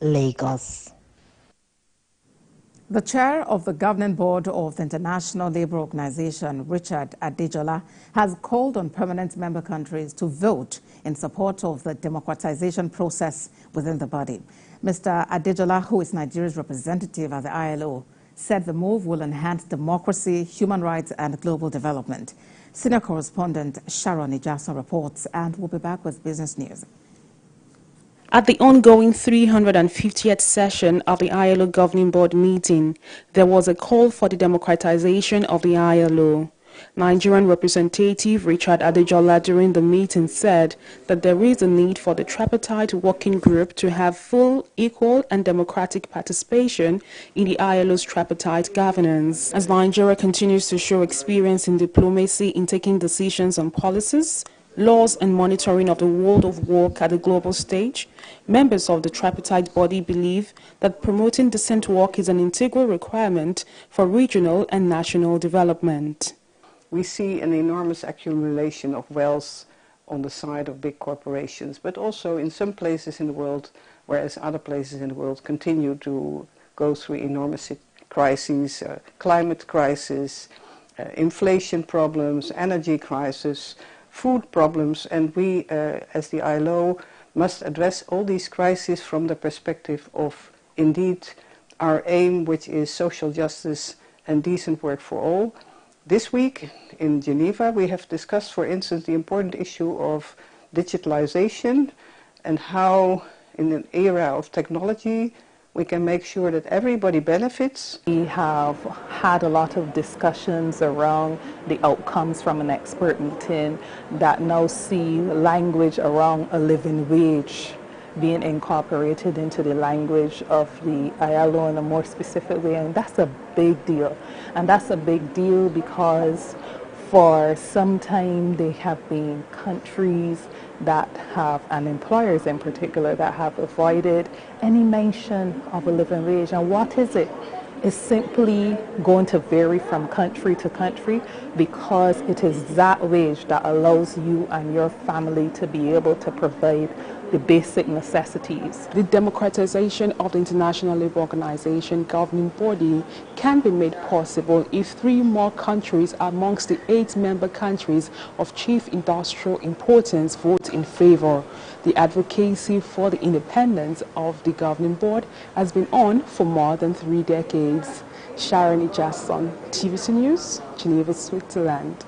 Lagos. The chair of the governing board of the International Labour Organization, Richard Adejola, has called on permanent member countries to vote in support of the democratization process within the body. Mr. Adejola, who is Nigeria's representative at the ILO, said the move will enhance democracy, human rights and global development. Senior correspondent Sharon Ijasa reports, and we'll be back with business news. At the ongoing 350th session of the ILO Governing Board meeting, there was a call for the democratization of the ILO. Nigerian representative Richard Adejola during the meeting said that there is a need for the tripartite working group to have full, equal and democratic participation in the ILO's tripartite governance. As Nigeria continues to show experience in diplomacy in taking decisions on policies, laws and monitoring of the world of work at the global stage, members of the tripartite body believe that promoting decent work is an integral requirement for regional and national development. We see an enormous accumulation of wealth on the side of big corporations, but also in some places in the world, whereas other places in the world continue to go through enormous crises, climate crisis, inflation problems, energy crisis, food problems, and we, as the ILO, must address all these crises from the perspective of, indeed, our aim, which is social justice and decent work for all. This week in Geneva, we have discussed, for instance, the important issue of digitalization and how, in an era of technology, we can make sure that everybody benefits. We have had a lot of discussions around the outcomes from an expert meeting that now see language around a living wage being incorporated into the language of the ILO in a more specific way, and that's a big deal. And that's a big deal because for some time there have been countries that have, and employers in particular, that have avoided any mention of a living wage. And what is it? It's simply going to vary from country to country because it is that wage that allows you and your family to be able to provide the basic necessities. The democratization of the International Labour Organization governing body can be made possible if 3 more countries amongst the 8 member countries of chief industrial importance vote in favor. The advocacy for the independence of the governing board has been on for more than 3 decades. Sharon Ijasa, TVC News, Geneva, Switzerland.